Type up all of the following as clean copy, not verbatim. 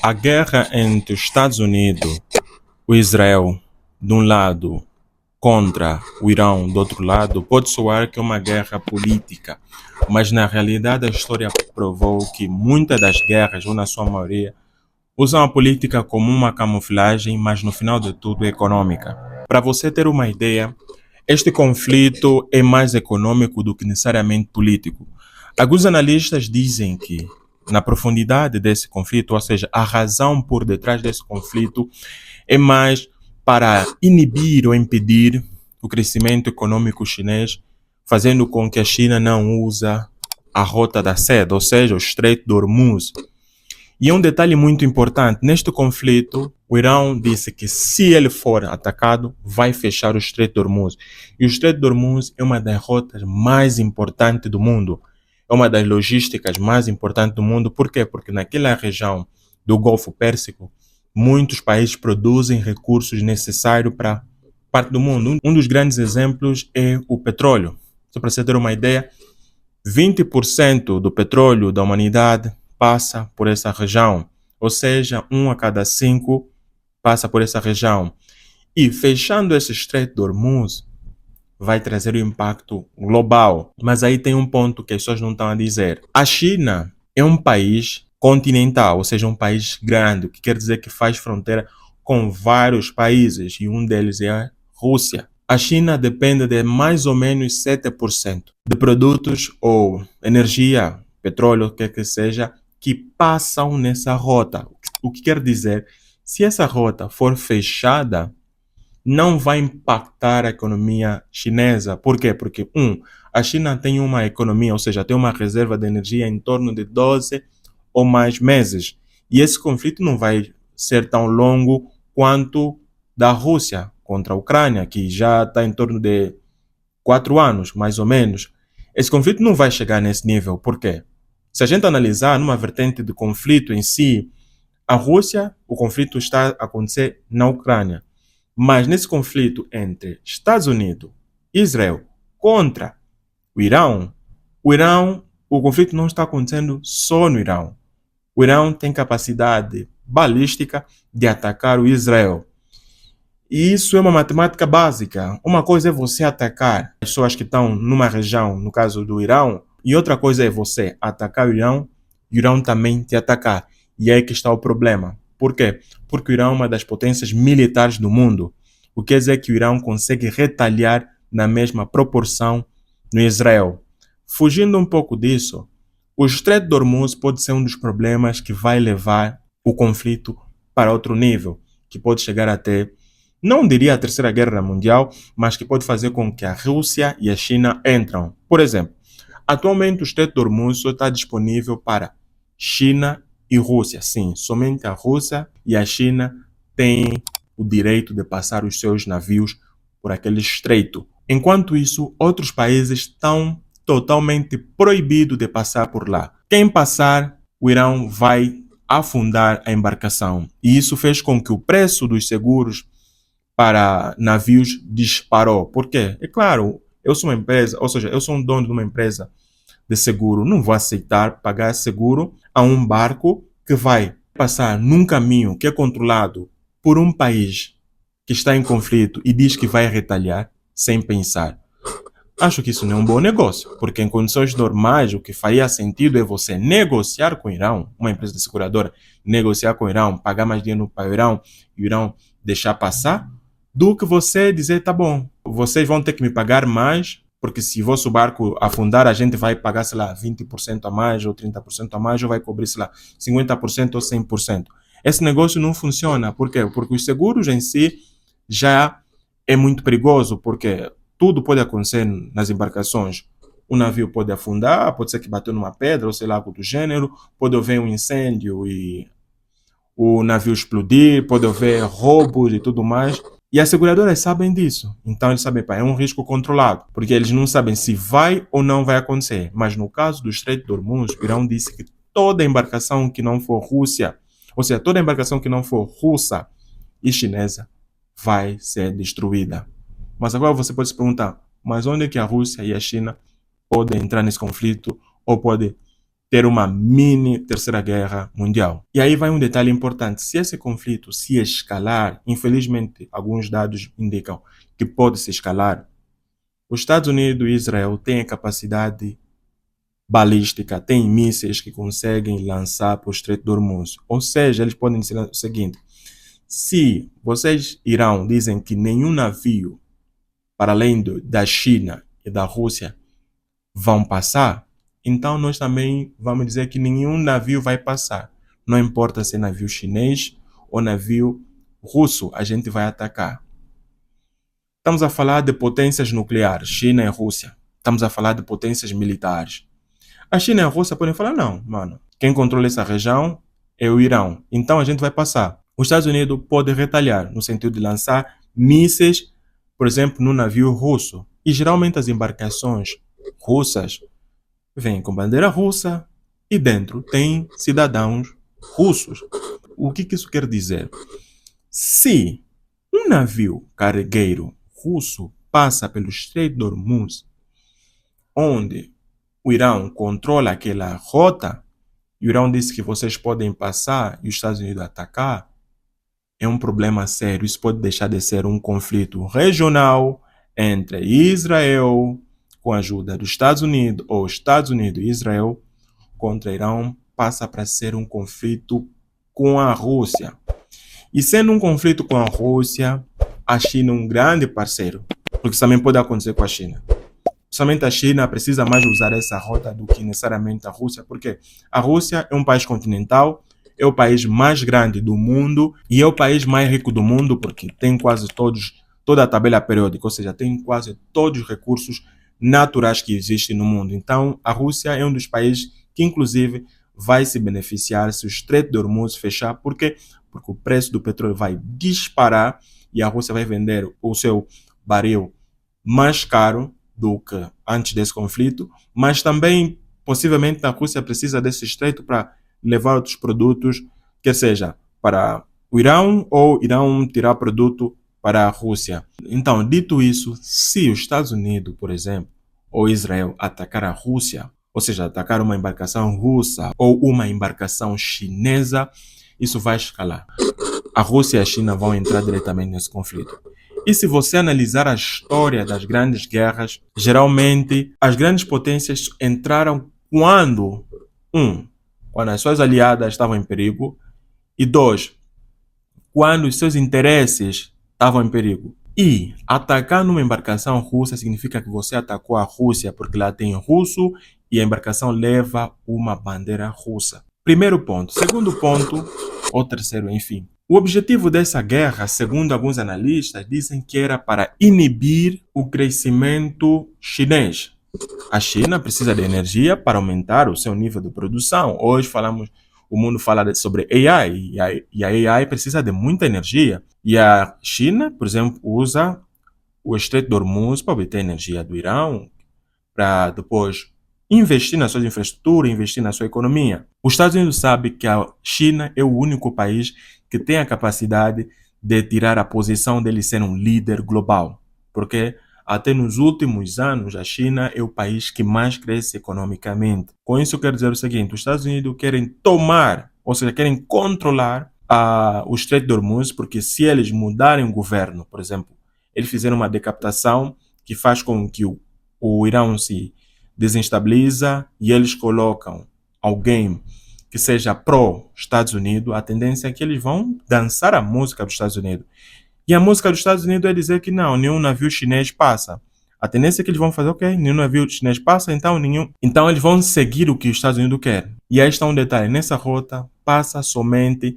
A guerra entre os Estados Unidos, o Israel, de um lado, contra o Irão, do outro lado, pode soar que é uma guerra política, mas na realidade a história provou que muitas das guerras, ou na sua maioria, usam a política como uma camuflagem, mas no final de tudo é econômica. Para você ter uma ideia, este conflito é mais econômico do que necessariamente político. Alguns analistas dizem que, na profundidade desse conflito, ou seja, a razão por detrás desse conflito é mais para inibir ou impedir o crescimento econômico chinês, fazendo com que a China não use a rota da seda, ou seja, o Estreito de Hormuz. E um detalhe muito importante, neste conflito, o Irão disse que se ele for atacado, vai fechar o Estreito de Hormuz. E o Estreito de Hormuz é uma das rotas mais importantes do mundo. É uma das logísticas mais importantes do mundo. Por quê? Porque naquela região do Golfo Pérsico, muitos países produzem recursos necessários para parte do mundo. Um dos grandes exemplos é o petróleo. Só para você ter uma ideia, 20% do petróleo da humanidade passa por essa região, ou seja, 1 a cada 5 passa por essa região. E fechando esse Estreito de Hormuz, vai trazer um impacto global. Mas aí tem um ponto que as pessoas não estão a dizer. A China é um país continental, ou seja, um país grande, o que quer dizer que faz fronteira com vários países, e um deles é a Rússia. A China depende de mais ou menos 7% de produtos ou energia, petróleo, o que seja, que passam nessa rota. O que quer dizer, se essa rota for fechada, não vai impactar a economia chinesa. Por quê? Porque, a China tem uma economia, ou seja, tem uma reserva de energia em torno de 12 ou mais meses. E esse conflito não vai ser tão longo quanto da Rússia contra a Ucrânia, que já está em torno de 4 anos, mais ou menos. Esse conflito não vai chegar nesse nível. Por quê? Se a gente analisar numa vertente de conflito em si, a Rússia, o conflito está a acontecer na Ucrânia. Mas nesse conflito entre Estados Unidos e Israel contra o Irão, o conflito não está acontecendo só no Irão. O Irão tem capacidade balística de atacar o Israel. E isso é uma matemática básica. Uma coisa é você atacar as pessoas que estão numa região, no caso do Irão, e outra coisa é você atacar o Irão e o Irão também te atacar. E é aí que está o problema. Por quê? Porque o Irão é uma das potências militares do mundo. O que quer dizer que o Irão consegue retaliar na mesma proporção no Israel. Fugindo um pouco disso, o Estreito de Hormuz pode ser um dos problemas que vai levar o conflito para outro nível, que pode chegar até, não diria a Terceira Guerra Mundial, mas que pode fazer com que a Rússia e a China entram. Por exemplo, atualmente o Estreito de Hormuz só está disponível para China e Rússia. Sim, somente a Rússia e a China têm o direito de passar os seus navios por aquele estreito. Enquanto isso, outros países estão totalmente proibidos de passar por lá. Quem passar, o Irão vai afundar a embarcação. E isso fez com que o preço dos seguros para navios disparou. Por quê? É claro, eu sou uma empresa, ou seja, eu sou um dono de uma empresa de seguro. Não vou aceitar pagar seguro a um barco que vai passar num caminho que é controlado por um país que está em conflito e diz que vai retaliar sem pensar. Acho que isso não é um bom negócio, porque em condições normais o que faria sentido é você negociar com o Irão, uma empresa de seguradora, negociar com o Irão, pagar mais dinheiro para o Irão e o Irão deixar passar, do que você dizer, tá bom, vocês vão ter que me pagar mais, porque se vosso barco afundar, a gente vai pagar, sei lá, 20% a mais ou 30% a mais, ou vai cobrir, sei lá, 50% ou 100%. Esse negócio não funciona. Por quê? Porque os seguros em si já é muito perigoso, porque tudo pode acontecer nas embarcações. O navio pode afundar, pode ser que bateu numa pedra, ou sei lá, algo do gênero, pode haver um incêndio e o navio explodir, pode haver roubos e tudo mais. E as seguradoras sabem disso. Então eles sabem, pá, é um risco controlado, porque eles não sabem se vai ou não vai acontecer. Mas no caso do Estreito de Hormuz, o Irão disse que toda embarcação que não for Rússia, ou seja, toda embarcação que não for russa e chinesa, vai ser destruída. Mas agora você pode se perguntar, mas onde é que a Rússia e a China podem entrar nesse conflito ou podem ter uma mini terceira guerra mundial. E aí vai um detalhe importante. Se esse conflito se escalar, infelizmente alguns dados indicam que pode se escalar, os Estados Unidos e Israel têm a capacidade balística, têm mísseis que conseguem lançar para o Estreito de Hormuz. Ou seja, eles podem dizer o seguinte: se vocês, Irão, dizem que nenhum navio para além da China e da Rússia vão passar, então nós também vamos dizer que nenhum navio vai passar. Não importa se é navio chinês ou navio russo, a gente vai atacar. Estamos a falar de potências nucleares, China e Rússia. Estamos a falar de potências militares. A China e a Rússia podem falar, não, mano, quem controla essa região é o Irão. Então a gente vai passar. Os Estados Unidos podem retalhar, no sentido de lançar mísseis, por exemplo, no navio russo. E geralmente as embarcações russas vêm com bandeira russa e dentro tem cidadãos russos. O que isso quer dizer? Se um navio cargueiro russo passa pelo Estreito de Hormuz, onde o Irão controla aquela rota, e o Irão disse que vocês podem passar e os Estados Unidos atacar, é um problema sério. Isso pode deixar de ser um conflito regional entre Israel, com a ajuda dos Estados Unidos, ou Estados Unidos e Israel contra Irão, passa para ser um conflito com a Rússia. E sendo um conflito com a Rússia, a China é um grande parceiro, porque isso também pode acontecer com a China. Somente a China precisa mais usar essa rota do que necessariamente a Rússia, porque a Rússia é um país continental, é o país mais grande do mundo e é o país mais rico do mundo, porque tem quase toda a tabela periódica, ou seja, tem quase todos os recursos naturais que existem no mundo. Então, a Rússia é um dos países que, inclusive, vai se beneficiar se o Estreito de Hormuz fechar. Por quê? Porque o preço do petróleo vai disparar e a Rússia vai vender o seu barril mais caro do que antes desse conflito, mas também, possivelmente, a Rússia precisa desse estreito para levar outros produtos, quer seja para o Irão ou Irão tirar produto para a Rússia. Então, dito isso, se os Estados Unidos, por exemplo, ou Israel atacar a Rússia, ou seja, atacar uma embarcação russa ou uma embarcação chinesa, isso vai escalar. A Rússia e a China vão entrar diretamente nesse conflito. E se você analisar a história das grandes guerras, geralmente as grandes potências entraram quando as suas aliadas estavam em perigo, e dois, quando os seus interesses estavam em perigo. E atacar numa embarcação russa significa que você atacou a Rússia porque lá tem russo e a embarcação leva uma bandeira russa. Primeiro ponto. Segundo ponto, ou terceiro, enfim. O objetivo dessa guerra, segundo alguns analistas, dizem que era para inibir o crescimento chinês. A China precisa de energia para aumentar o seu nível de produção. Hoje o mundo fala sobre AI e a AI precisa de muita energia. E a China, por exemplo, usa o Estreito de Hormuz para obter energia do Irão, para depois investir na sua infraestrutura, investir na sua economia. Os Estados Unidos sabem que a China é o único país que tem a capacidade de tirar a posição dele ser um líder global. Porque até nos últimos anos, a China é o país que mais cresce economicamente. Com isso, eu quero dizer o seguinte: os Estados Unidos querem tomar, ou seja, querem controlar o Estreito de Hormuz, porque se eles mudarem o governo, por exemplo, eles fizeram uma decapitação que faz com que o Irão se desestabiliza e eles colocam alguém que seja pró-Estados Unidos, a tendência é que eles vão dançar a música dos Estados Unidos. E a música dos Estados Unidos é dizer que não, nenhum navio chinês passa. A tendência é que eles vão fazer, ok, nenhum navio chinês passa, então nenhum. Então eles vão seguir o que os Estados Unidos querem. E aí está um detalhe: nessa rota passa somente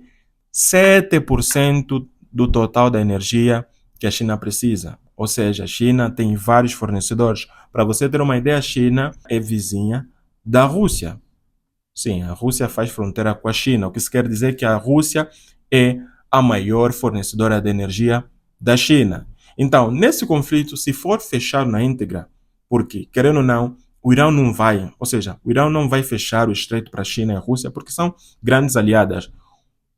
7% do total da energia que a China precisa. Ou seja, a China tem vários fornecedores. Para você ter uma ideia, a China é vizinha da Rússia. Sim, a Rússia faz fronteira com a China, o que isso quer dizer que a Rússia é a maior fornecedora de energia da China. Então, nesse conflito, se for fechado na íntegra, porque, querendo ou não, o Irão não vai, ou seja, o Irão não vai fechar o estreito para a China e a Rússia porque são grandes aliadas.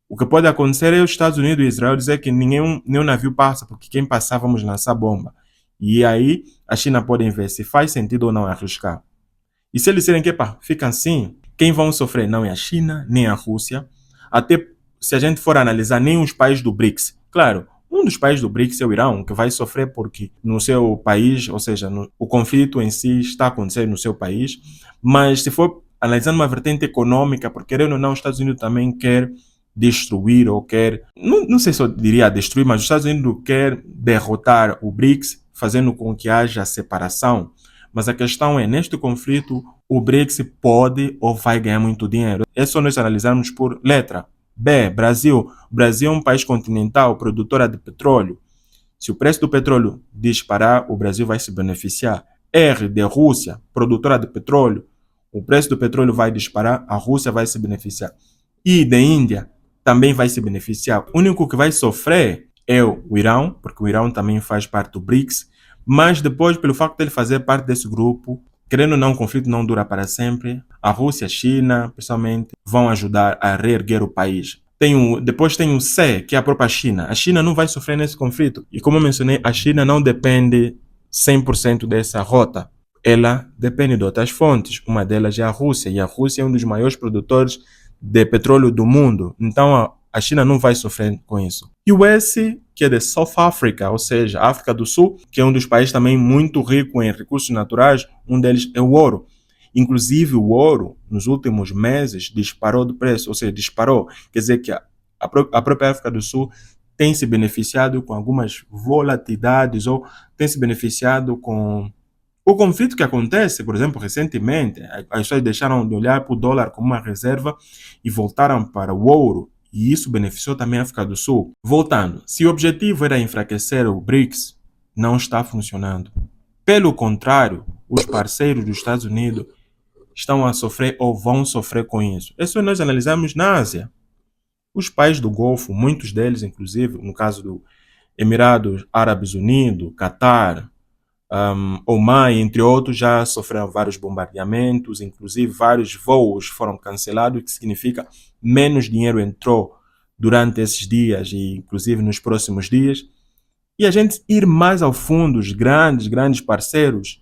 O que pode acontecer é os Estados Unidos e Israel dizer que nenhum navio passa, porque quem passar vamos lançar bomba. E aí a China pode ver se faz sentido ou não arriscar. E se eles disserem que fica assim, Quem vão sofrer não é a China, nem a Rússia. Até se a gente for analisar, nem os países do BRICS. Claro, um dos países do BRICS é o Irão, que vai sofrer porque no seu país, ou seja, o conflito em si está acontecendo no seu país. Mas se for analisando uma vertente econômica, porque querendo ou não, os Estados Unidos também quer destruir ou quer, não sei se eu diria destruir, mas os Estados Unidos quer derrotar o BRICS, fazendo com que haja separação. Mas a questão é, neste conflito, o BRICS pode ou vai ganhar muito dinheiro. É só nós analisarmos por letra. B, Brasil. O Brasil é um país continental, produtora de petróleo. Se o preço do petróleo disparar, o Brasil vai se beneficiar. R, de Rússia, produtora de petróleo. O preço do petróleo vai disparar, a Rússia vai se beneficiar. I, de Índia, também vai se beneficiar. O único que vai sofrer é o Irão, porque o Irão também faz parte do BRICS, mas depois, pelo facto de ele fazer parte desse grupo, querendo ou não, o conflito não dura para sempre. A Rússia e a China, pessoalmente, vão ajudar a reerguer o país. Depois tem o C, que é a própria China. A China não vai sofrer nesse conflito. E como eu mencionei, a China não depende 100% dessa rota. Ela depende de outras fontes. Uma delas é a Rússia. E a Rússia é um dos maiores produtores de petróleo do mundo. Então, a China não vai sofrer com isso. E o S, que é de South Africa, ou seja, África do Sul, que é um dos países também muito rico em recursos naturais, um deles é o ouro. Inclusive, o ouro, nos últimos meses, disparou de preço, ou seja, disparou. Quer dizer que a própria África do Sul tem se beneficiado com algumas volatilidades ou tem se beneficiado com o conflito que acontece. Por exemplo, recentemente, as pessoas deixaram de olhar para o dólar como uma reserva e voltaram para o ouro. E isso beneficiou também a África do Sul. Voltando, se o objetivo era enfraquecer o BRICS, não está funcionando. Pelo contrário, os parceiros dos Estados Unidos estão a sofrer ou vão sofrer com isso. É só nós analisarmos na Ásia. Os países do Golfo, muitos deles, inclusive, no caso do Emirados Árabes Unidos, Catar, Oman, entre outros, já sofreram vários bombardeamentos, inclusive vários voos foram cancelados, o que significa menos dinheiro entrou durante esses dias e inclusive nos próximos dias. E a gente ir mais ao fundo, os grandes parceiros,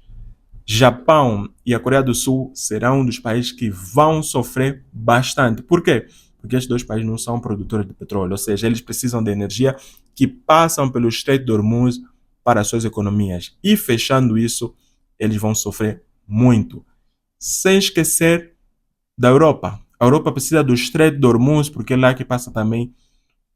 Japão e a Coreia do Sul serão um dos países que vão sofrer bastante. Por quê? Porque estes dois países não são produtores de petróleo, ou seja, eles precisam de energia que passam pelo Estreito de Hormuz para as suas economias. E fechando isso, eles vão sofrer muito. Sem esquecer da Europa. A Europa precisa do Estreito de Hormuz, porque é lá que passa também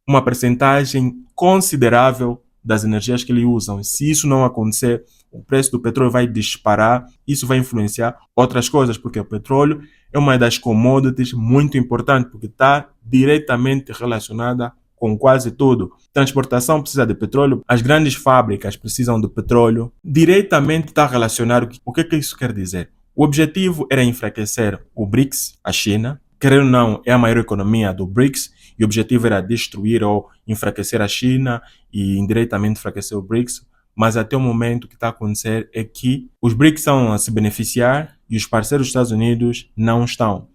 uma percentagem considerável das energias que eles usam. Se isso não acontecer, o preço do petróleo vai disparar. Isso vai influenciar outras coisas, porque o petróleo é uma das commodities muito importantes, porque está diretamente relacionada com quase tudo. Transportação precisa de petróleo, as grandes fábricas precisam de petróleo. Diretamente está relacionado. O que isso quer dizer? O objetivo era enfraquecer o BRICS, a China. Querendo ou não, é a maior economia do BRICS, e o objetivo era destruir ou enfraquecer a China e indiretamente enfraquecer o BRICS. Mas até o momento o que está a acontecer é que os BRICS estão a se beneficiar e os parceiros dos Estados Unidos não estão.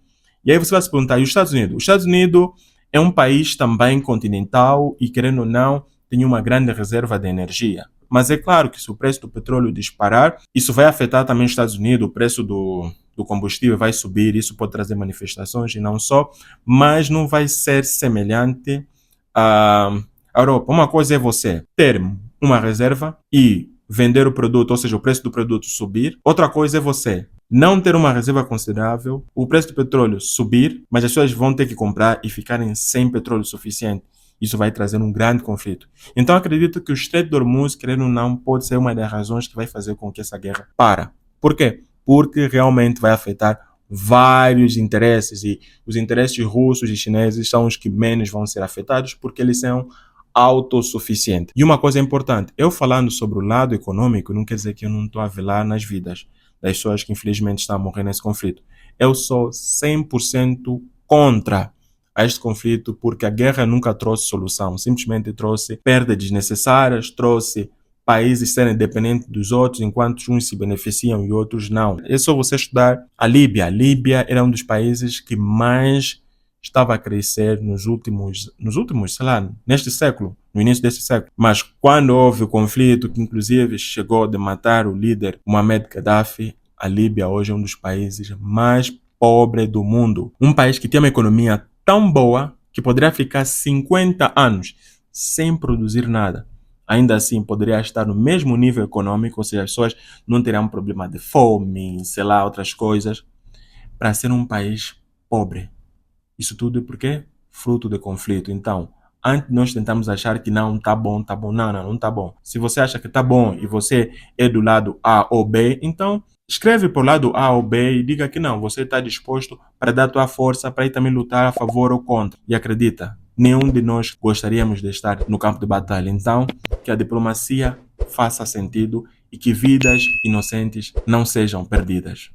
E aí você vai se perguntar, e os Estados Unidos? Os Estados Unidos é um país também continental e, querendo ou não, tem uma grande reserva de energia. Mas é claro que se o preço do petróleo disparar, isso vai afetar também os Estados Unidos, o preço do combustível vai subir, isso pode trazer manifestações e não só, mas não vai ser semelhante à Europa. Uma coisa é você ter uma reserva e vender o produto, ou seja, o preço do produto subir. Outra coisa é você não ter uma reserva considerável, o preço do petróleo subir, mas as pessoas vão ter que comprar e ficarem sem petróleo suficiente. Isso vai trazer um grande conflito. Então acredito que o Estreito de Hormuz, querendo ou não, pode ser uma das razões que vai fazer com que essa guerra para. Por quê? Porque realmente vai afetar vários interesses, e os interesses russos e chineses são os que menos vão ser afetados, porque eles são autossuficientes. E uma coisa importante, eu falando sobre o lado econômico, não quer dizer que eu não estou a velar nas vidas das pessoas que infelizmente estão a morrer nesse conflito. Eu sou 100% contra a este conflito, porque a guerra nunca trouxe solução, simplesmente trouxe perdas desnecessárias, trouxe países serem dependentes dos outros, enquanto uns se beneficiam e outros não. É só você estudar a Líbia. A Líbia era um dos países que mais estava a crescer nos últimos, sei lá, neste século, no início deste século. Mas quando houve o conflito, que inclusive chegou a matar o líder Mohamed Gaddafi, a Líbia hoje é um dos países mais pobre do mundo. Um país que tem uma economia tão boa que poderia ficar 50 anos sem produzir nada. Ainda assim, poderia estar no mesmo nível econômico, ou seja, as pessoas não teriam problema de fome, sei lá, outras coisas, para ser um país pobre. Isso tudo é porque fruto de conflito. Então, antes de nós tentarmos achar que não, tá bom, não tá bom. Se você acha que tá bom e você é do lado A ou B, então escreve para o lado A ou B e diga que não, você está disposto para dar tua força para ir também lutar a favor ou contra. E acredita, nenhum de nós gostaríamos de estar no campo de batalha. Então, que a diplomacia faça sentido e que vidas inocentes não sejam perdidas.